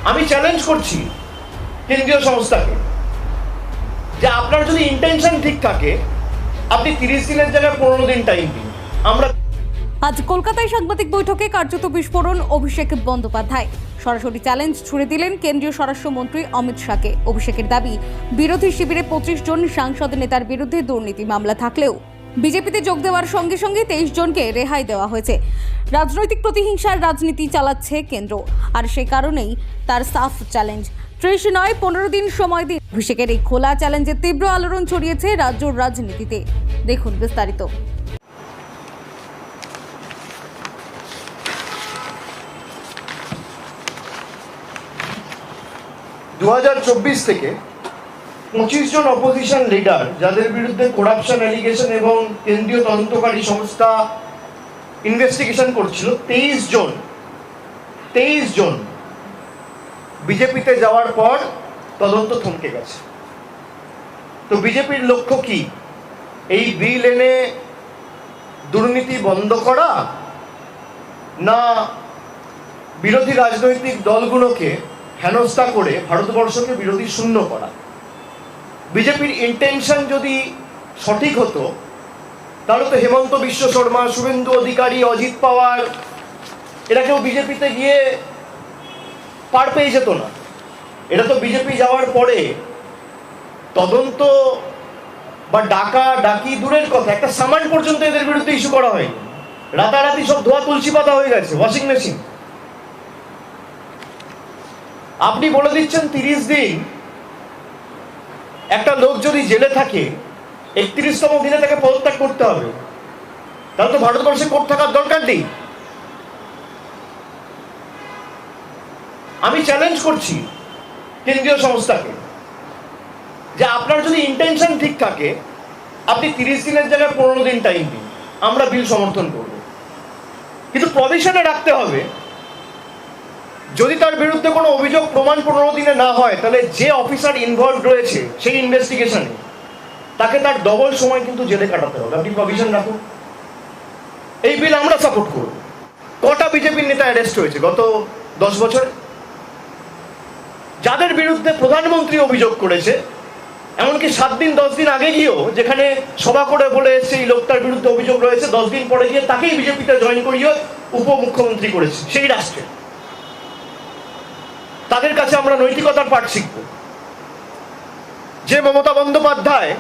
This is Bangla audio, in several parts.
আমি চ্যালেঞ্জ করছি কেন্দ্রীয় সংস্থাকে যে আপনার যদি ইন্টেনশন ঠিক থাকে আপনি 30 দিনের জায়গায় 15 দিন টাইম দিন। আমরা আজ কলকাতায় সাংবাদিক বৈঠকে কার্যত বিস্ফোরণ অভিষেক বন্দ্যোপাধ্যায় সরাসরি চ্যালেঞ্জ ছুড়ে দিলেন কেন্দ্রীয় স্বরাষ্ট্রমন্ত্রী অমিত শাহকে। অভিষেকের দাবি, বিরোধী শিবিরে 25 জন সাংসদ নেতার বিরুদ্ধে দুর্নীতি মামলা থাকলেও বিজেপিতে যোগ দেওয়ার সঙ্গে সঙ্গে 23 জনকে রেহাই দেওয়া হয়েছে। রাজনৈতিক প্রতিহিংসার রাজনীতি চালাচ্ছে কেন্দ্র, আর সে কারণেই তার সাফ চ্যালেঞ্জ। 30 নয় 15 দিন সময় দিন। অভিষেকের এই খোলা চ্যালেঞ্জে তীব্র আলোড়ন ছড়িয়েছে রাজ্যের রাজনীতিতে। দেখুন বিস্তারিত। 2024 থেকে 25 জন অপোজিশন লিডার যাদের বিরুদ্ধে করাপশন অ্যালিগেশন এবং কেন্দ্রীয় তদন্তকারী সংস্থা ইনভেস্টিগেশন করছিল, 23 জন বিজেপিতে যাওয়ার পর তদন্ত থমকে গেছে। তো বিজেপির লক্ষ্য কি? এই বিল এনে দুর্নীতি বন্ধ করা, না বিরোধী রাজনৈতিক দলগুলোকে হেনস্থা করে ভারতবর্ষকে বিরোধী শূন্য করা? বিজেপির ইন্টেনশন যদি সঠিক হতো তাহলে তো হেমন্ত বিশ্ব শর্মা, শুভেন্দু অধিকারী, অজিত পাওয়ার এরা কেউ বিজেপিতে গিয়ে পার পেয়ে যেত না। এটা তো বিজেপি যাওয়ার পরে তদন্ত বা ডাকি দূরের কথা, একটা সামান পর্যন্ত এদের বিরুদ্ধে ইস্যু করা হয়নি। রাতারাতি সব ধোয়া তুলসী পাতা হয়ে গেছে, ওয়াশিং মেশিন। আপনি বলে দিচ্ছেন 30 দিন। একটা লোক যদি জেলে থাকে 31তম দিনে তাকে পদত্যাগ করতে হবে, তাহলে তো ভারতবর্ষে কোর্ট থাকার দরকার নেই। আমি চ্যালেঞ্জ করছি কেন্দ্রীয় সংস্থাকে যে আপনার যদি ইন্টেনশন ঠিক থাকে আপনি 30 দিনের জায়গায় 15 দিন টাইম দিন। আমরা বিল সমর্থন করব, কিন্তু প্রভিশনে রাখতে হবে যদি তার বিরুদ্ধে কোনো অভিযোগ প্রমাণ 15 দিনে না হয় তাহলে যে অফিসার ইনভলভ রয়েছে সেই ইনভেস্টিগেশনে তাকে তার ডবল সময় কিন্তু জেলে কাটাতে হবে। আপনি প্রভিশন রাখুন। এই বিল আমরা সাপোর্ট করব। কটা বিজেপির নেতা অ্যারেস্ট হয়েছে গত 10 বছরে? যাদের বিরুদ্ধে প্রধানমন্ত্রী অভিযোগ করেছে, এমনকি 7 দিন 10 দিন আগে গিয়েও যেখানে সভা করে বলে এসছে এই লোকটার বিরুদ্ধে অভিযোগ রয়েছে, 10 দিন পরে গিয়ে তাকেই বিজেপিতে জয়েন করিয়ে উপমুখ্যমন্ত্রী করেছে সেই রাষ্ট্রে। তাদের কাছে আমরা নৈতিকতার পাঠ শিখব। যে মমতা বন্দ্যোপাধ্যায়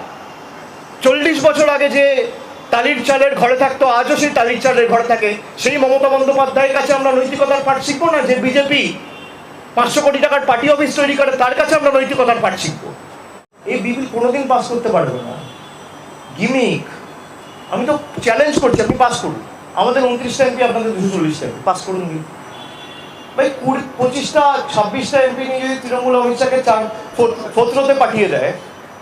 40 বছর আগে যে টালির চালের ঘরে থাকতো, আজও সেই টালির চালের ঘরে থাকে, সেই মমতা বন্দ্যোপাধ্যায়ের কাছে আমরা নৈতিকতার পাঠ শিখবো না? যে বিজেপি 500 কোটি টাকার পার্টি অফিস তৈরি করে, তার কাছে আমরা নৈতিকতার পাঠ শিখবো। এই বিল কোনোদিন পাস করতে পারবে না, গিমিক। আমি তো চ্যালেঞ্জ করছি, আপনি পাস করুন। আমাদের 29টা এমপি, আপনাদের 240টা এমপি, পাস করুন বিল। ভাই 25টা 26টা এমপি নিয়ে যদি তৃণমূল অমিত শাহকে ফোত্রতে পাঠিয়ে দেয়,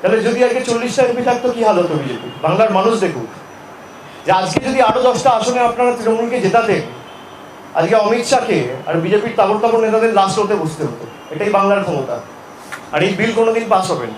তাহলে যদি আজকে 40টা এমপি থাকতো কি হাল হতো বিজেপি? বাংলার মানুষ দেখুক যে আজকে যদি আরো 10টা আসনে আপনারা তৃণমূলকে জেতাতেন, আজকে অমিত শাহকে আর বিজেপির তাবড় নেতাদের লাস্ট হতে বসতে হতো। এটাই বাংলার ক্ষমতা। আর এই বিল কোনোদিন পাস হবে না।